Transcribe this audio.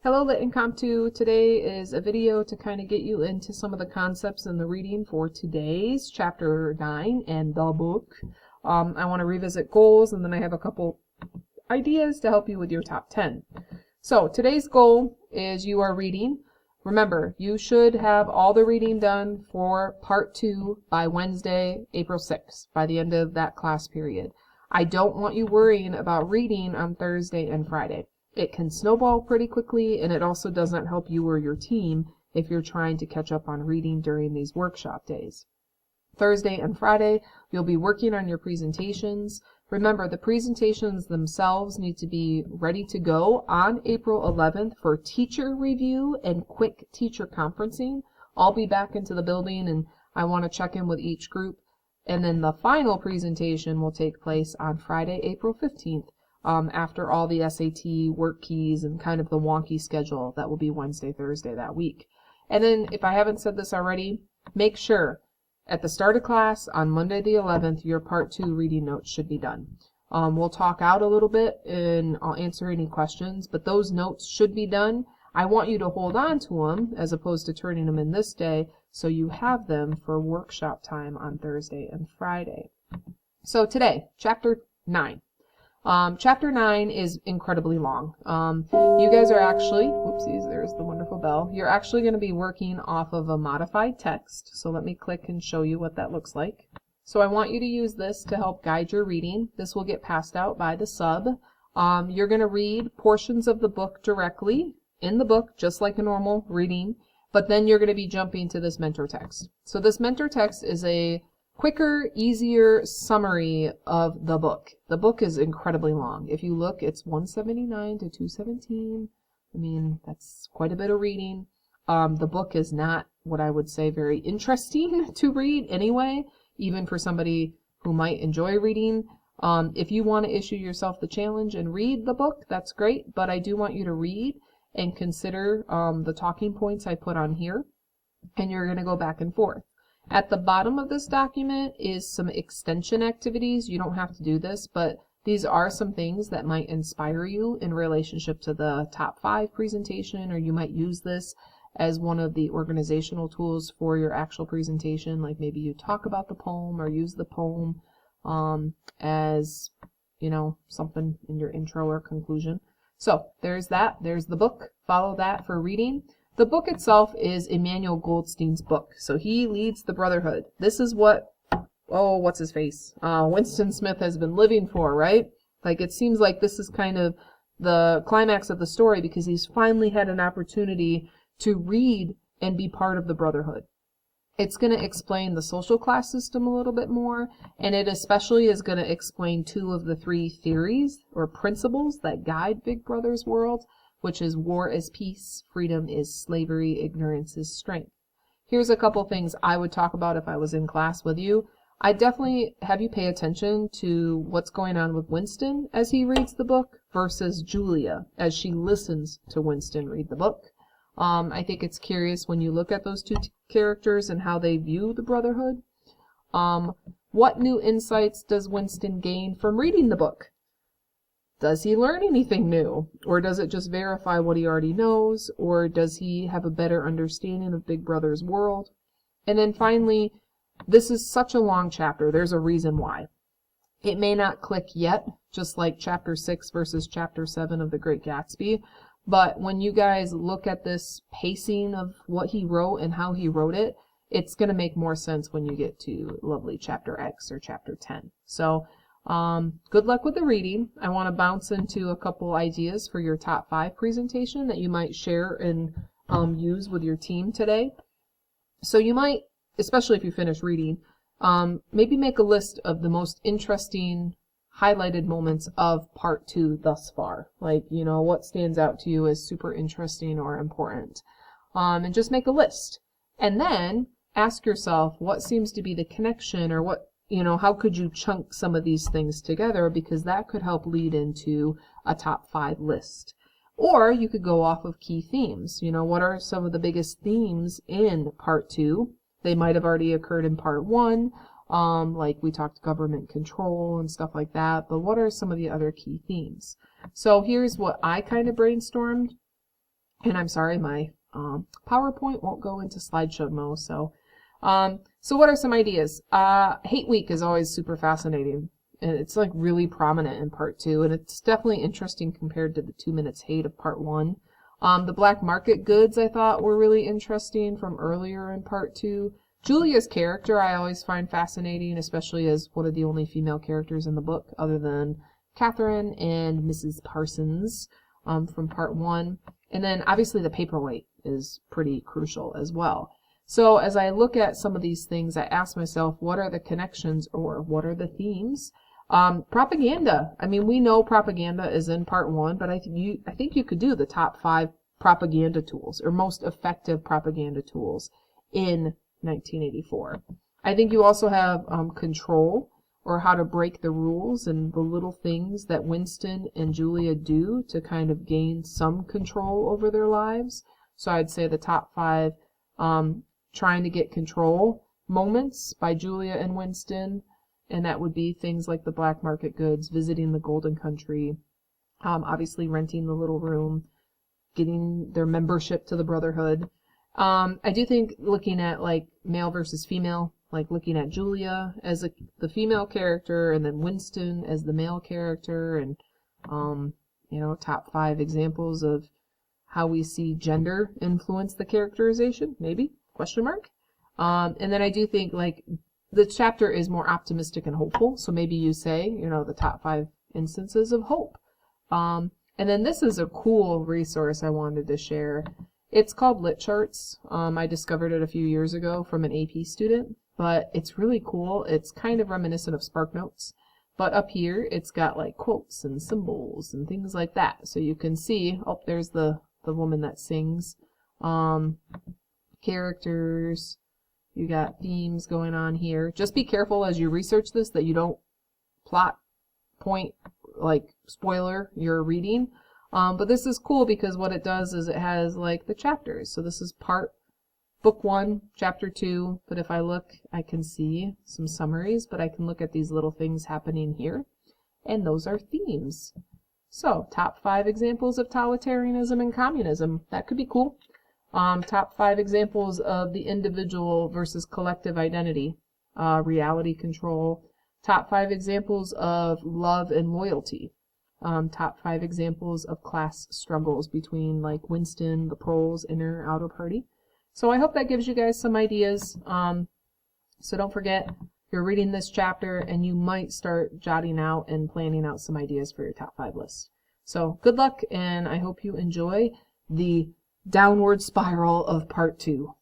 Hello, Lit and Comp 2. Today is a video to kind of get you into some of the concepts in the reading for today's chapter 9 and the book. I want to revisit goals, and then I have a couple ideas to help you with your top 10. So today's goal is you are reading. Remember, you should have all the reading done for part 2 by Wednesday, April 6th, by the end of that class period. I don't want you worrying about reading on Thursday and Friday. It can snowball pretty quickly, and it also doesn't help you or your team if you're trying to catch up on reading during these workshop days. Thursday and Friday, you'll be working on your presentations. Remember, the presentations themselves need to be ready to go on April 11th for teacher review and quick teacher conferencing. I'll be back into the building, and I want to check in with each group. And then the final presentation will take place on Friday, April 15th. After all the SAT work keys and kind of the wonky schedule that will be Wednesday, Thursday that week. And then, if I haven't said this already, make sure at the start of class on Monday the 11th, your part 2 reading notes should be done. We'll talk out a little bit and I'll answer any questions, but those notes should be done. I want you to hold on to them as opposed to turning them in this day, so you have them for workshop time on Thursday and Friday. So today, chapter 9. Chapter 9 is incredibly long. You guys are actually, whoopsies, there's the wonderful bell. You're actually going to be working off of a modified text. So let me click and show you what that looks like. So I want you to use this to help guide your reading. This will get passed out by the sub. You're going to read portions of the book directly in the book, just like a normal reading, but then you're going to be jumping to this mentor text. So this mentor text is a quicker, easier summary of the book. The book is incredibly long. If you look, it's 179 to 217. I mean, that's quite a bit of reading. The book is not what I would say very interesting to read anyway, even for somebody who might enjoy reading. If you want to issue yourself the challenge and read the book, that's great, but I do want you to read and consider the talking points I put on here, and you're going to go back and forth. At the bottom of this document is some extension activities. You don't have to do this, but these are some things that might inspire you in relationship to the top 5 presentation, or you might use this as one of the organizational tools for your actual presentation. Like maybe you talk about the poem or use the poem as, something in your intro or conclusion. So there's that. There's the book. Follow that for reading. The book itself is Emmanuel Goldstein's book. So he leads the Brotherhood. This is what, what's his face? Winston Smith has been living for, right? Like, it seems like this is kind of the climax of the story because he's finally had an opportunity to read and be part of the Brotherhood. It's going to explain the social class system a little bit more, and it especially is going to explain 2 of the 3 theories or principles that guide Big Brother's world, which is war is peace, freedom is slavery, ignorance is strength. Here's a couple things I would talk about if I was in class with you. I'd definitely have you pay attention to what's going on with Winston as he reads the book versus Julia as she listens to Winston read the book. I think it's curious when you look at those 2 characters and how they view the Brotherhood. What new insights does Winston gain from reading the book? Does he learn anything new? Or does it just verify what he already knows? Or does he have a better understanding of Big Brother's world? And then finally, this is such a long chapter. There's a reason why. It may not click yet, just like chapter 6 versus chapter 7 of The Great Gatsby. But when you guys look at this pacing of what he wrote and how he wrote it, it's going to make more sense when you get to lovely chapter X or chapter 10. So, good luck with the reading. I want to bounce into a couple ideas for your top 5 presentation that you might share and use with your team today. So you might, especially if you finish reading, maybe make a list of the most interesting highlighted moments of part 2 thus far. Like, what stands out to you as super interesting or important. And just make a list. And then ask yourself what seems to be the connection, or what how could you chunk some of these things together, because that could help lead into a top 5 list. Or you could go off of key themes. What are some of the biggest themes in part 2? They might have already occurred in part 1, like we talked government control and stuff like that, but what are some of the other key themes? So here's what I kind of brainstormed. And I'm sorry, my PowerPoint won't go into slideshow mode. So what are some ideas? Hate Week is always super fascinating. And it's like really prominent in part 2, and it's definitely interesting compared to the 2 minutes hate of part 1. The black market goods I thought were really interesting from earlier in part 2. Julia's character I always find fascinating, especially as one of the only female characters in the book other than Catherine and Mrs. Parsons from part 1. And then obviously the paperweight is pretty crucial as well. So as I look at some of these things, I ask myself, what are the connections or what are the themes? Propaganda. I mean, we know propaganda is in part 1, but I think you could do the top 5 propaganda tools or most effective propaganda tools in 1984. I think you also have control, or how to break the rules and the little things that Winston and Julia do to kind of gain some control over their lives. So I'd say the top 5 trying to get control moments by Julia and Winston. And that would be things like the black market goods, visiting the Golden Country, obviously renting the little room, getting their membership to the Brotherhood. I do think looking at like male versus female, like looking at Julia as the female character and then Winston as the male character, and top 5 examples of how we see gender influence the characterization, maybe, question mark. And then I do think like the chapter is more optimistic and hopeful, so maybe you say, the top 5 instances of hope. And then this is a cool resource I wanted to share. It's called Lit Charts. I discovered it a few years ago from an AP student, but it's really cool. It's kind of reminiscent of SparkNotes, but up here it's got like quotes and symbols and things like that. So you can see, oh, there's the woman that sings. Characters. You got themes going on here. Just be careful as you research this that you don't plot point, like spoiler your reading. But this is cool because what it does is it has like the chapters. So this is book 1, chapter 2. But if I look, I can see some summaries, but I can look at these little things happening here. And those are themes. So top 5 examples of totalitarianism and communism. That could be cool. Top 5 examples of the individual versus collective identity, reality control. Top 5 examples of love and loyalty. Top 5 examples of class struggles between like Winston, the proles, inner, outer party. So I hope that gives you guys some ideas. So don't forget, you're reading this chapter and you might start jotting out and planning out some ideas for your top 5 list. So good luck, and I hope you enjoy the downward spiral of part 2.